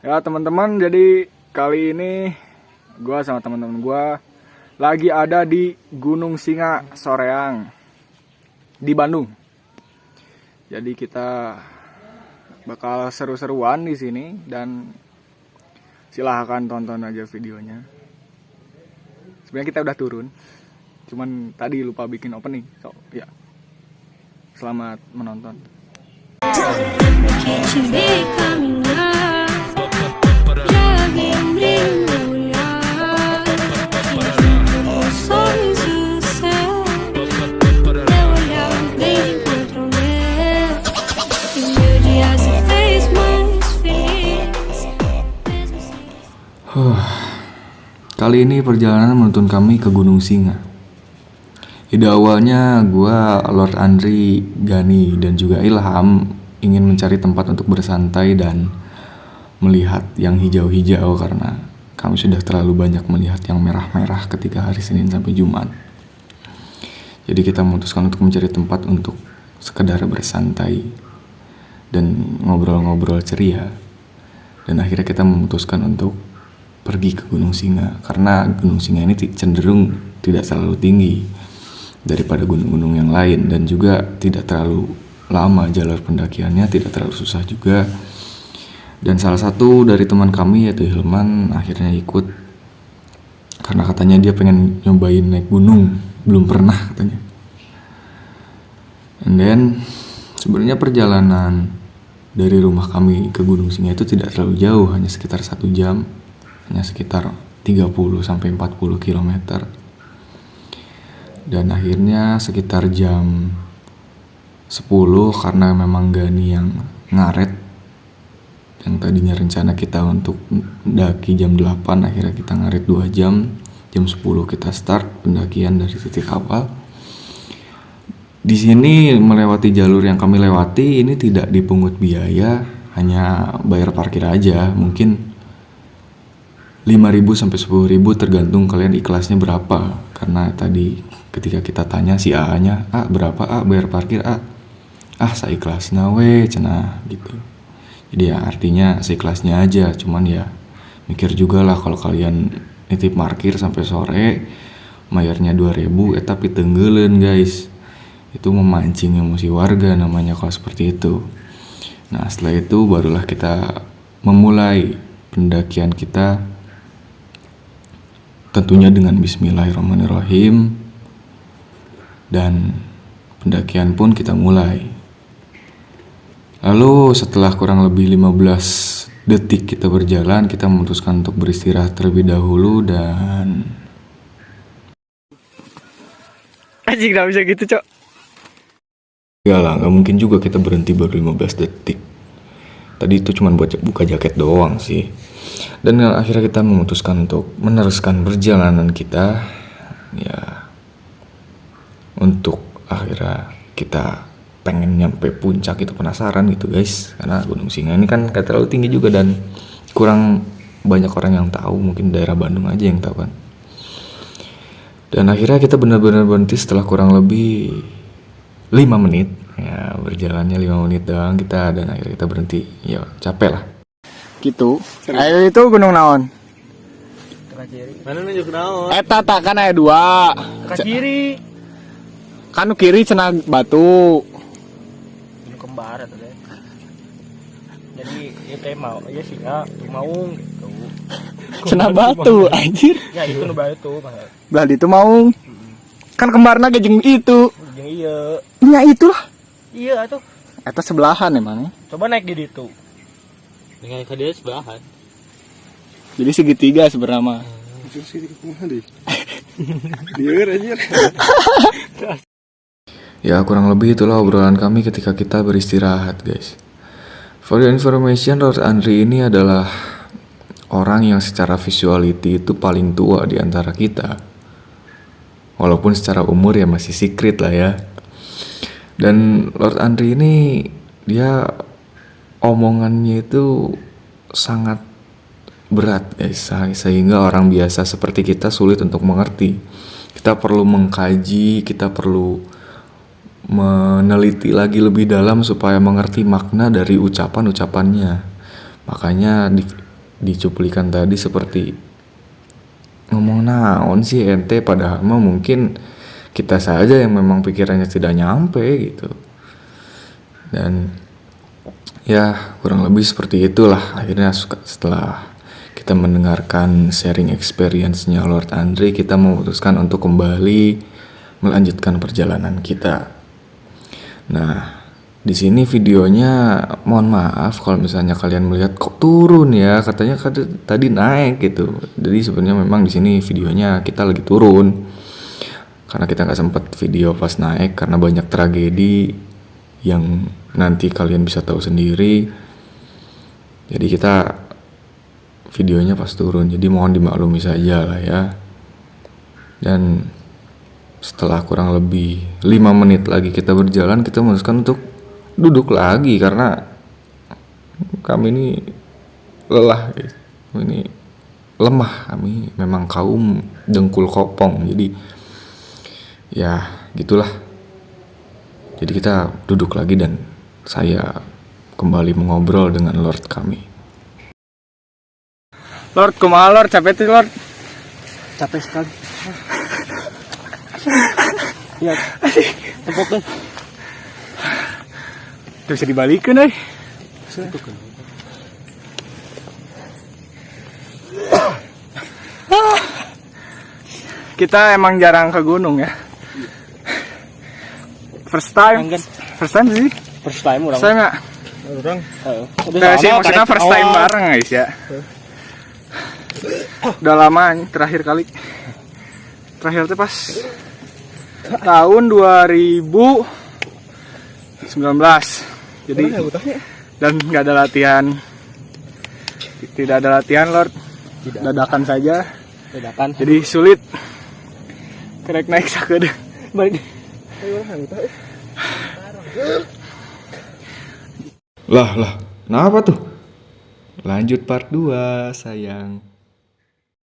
Ya teman-teman, jadi kali ini gue sama teman-teman gue lagi ada di Gunung Singa Soreang di Bandung. Jadi kita bakal seru-seruan di sini dan silahkan tonton aja videonya. Sebenarnya kita udah turun, cuman tadi lupa bikin opening. So ya, selamat menonton. Kali ini perjalanan menuntun kami ke Gunung Singa. Ide awalnya gue, Lord Andri, Gani, dan juga Ilham ingin mencari tempat untuk bersantai dan melihat yang hijau-hijau karena kami sudah terlalu banyak melihat yang merah-merah ketika hari Senin sampai Jumat. Jadi kita memutuskan untuk mencari tempat untuk sekedar bersantai dan ngobrol-ngobrol ceria. Dan akhirnya kita memutuskan untuk pergi ke Gunung Singa karena Gunung Singa ini cenderung tidak terlalu tinggi daripada gunung-gunung yang lain dan juga tidak terlalu lama jalur pendakiannya, tidak terlalu susah juga. Dan salah satu dari teman kami yaitu Hilman akhirnya ikut karena katanya dia pengen nyobain naik gunung, belum pernah katanya. And then sebenarnya perjalanan dari rumah kami ke Gunung Singa itu tidak terlalu jauh, hanya sekitar 1 jam, hanya sekitar 30-40 km. Dan akhirnya sekitar jam 10 karena memang Gani yang ngaret, yang tadinya rencana kita untuk mendaki jam 8, akhirnya kita ngaret 2 jam. Jam 10 kita start pendakian dari titik awal. Di sini melewati jalur yang kami lewati ini tidak dipungut biaya, hanya bayar parkir aja, mungkin 5.000 sampai 10.000 tergantung kalian ikhlasnya berapa. Karena tadi ketika kita tanya si A-nya, "A, berapa A bayar parkir A?" "Ah, seikhlasna we cenah," gitu. Jadi ya artinya seikhlasnya aja, cuman ya mikir juga lah kalau kalian nitip parkir sampai sore bayarnya 2.000 tapi tenggelen guys. Itu memancing emosi warga namanya kalau seperti itu. Nah, setelah itu barulah kita memulai pendakian kita, tentunya dengan bismillahirrahmanirrahim, dan pendakian pun kita mulai. Lalu setelah kurang lebih 15 detik kita berjalan, kita memutuskan untuk beristirahat terlebih dahulu dan anjing gak bisa gitu cok. Ya lah, gak mungkin juga kita berhenti baru 15 detik. Tadi itu cuma buat buka jaket doang sih. Dan akhirnya kita memutuskan untuk meneruskan perjalanan kita. Ya, untuk akhirnya kita pengen nyampe puncak itu, penasaran gitu guys. Karena Gunung Singa ini kan gak terlalu tinggi juga dan kurang banyak orang yang tahu. Mungkin daerah Bandung aja yang tahu kan. Dan akhirnya kita benar-benar berhenti setelah kurang lebih 5 menit. Ya, berjalannya 5 menit doang kita, dan akhirnya kita berhenti. Ya, capek lah. Gitu. Ayo itu gunung naon? Mana nunjuk naon? Eta tak kan aya 2. Ke kiri. Kan kiri cenah batu. Gunung kembar atau deh. Jadi ya teh mau ya sih ya maung gitu. Cenah batu anjir. Ya itu nu batu mah. Belah ditu maung. Kan kembarna ge jeung itu. Jeung ieu. Nya itulah. Iya atuh. Eta sebelahan emang. Coba naik di ditu. Dengan ke dia sebelahan. Jadi segitiga sebenarnya mah. Ya kurang lebih itulah obrolan kami ketika kita beristirahat guys. For your information, Lord Andri ini adalah orang yang secara visuality itu paling tua di antara kita. Walaupun secara umur ya masih secret lah ya. Dan Lord Andri ini dia omongannya itu sangat berat guys, sehingga orang biasa seperti kita sulit untuk mengerti. Kita perlu mengkaji, kita perlu meneliti lagi lebih dalam supaya mengerti makna dari ucapan-ucapannya. Makanya di di cuplikan tadi seperti ngomong naon sih ente, padahal mah mungkin kita saja yang memang pikirannya tidak nyampe gitu. Dan ya kurang lebih seperti itulah. Akhirnya setelah kita mendengarkan sharing experience-nya Lord Andre, kita memutuskan untuk kembali melanjutkan perjalanan kita. Nah, di sini videonya mohon maaf kalau misalnya kalian melihat kok turun ya, katanya tadi naik gitu. Jadi sebenarnya memang di sini videonya kita lagi turun. Karena kita nggak sempat video pas naik karena banyak tragedi yang nanti kalian bisa tahu sendiri. Jadi kita videonya pas turun, jadi mohon dimaklumi saja lah ya. Dan setelah kurang lebih 5 menit lagi kita berjalan, kita memutuskan untuk duduk lagi karena kami ini lelah, kami ini lemah, kami memang kaum dengkul kopong. Jadi ya gitulah. Jadi kita duduk lagi dan saya kembali mengobrol dengan Lord kami. Lord, kumaha Lord? Capek tuh Lord? Capek sekali. Iya, tempok deh. Terus bisa dibalikin Kita emang jarang ke gunung ya. First time sih. First time orang. Saya nggak. Orang. Sih maksudnya first time bareng guys ya. Udah lama terakhir kali. Terakhir tuh pas tahun 2019. Jadi dan nggak ada latihan. Tidak ada latihan Lord. Dadakan saja. Dadakan. Jadi sulit. Kerek naik sakit. Balik. Lah, kenapa tuh? Lanjut part 2, sayang.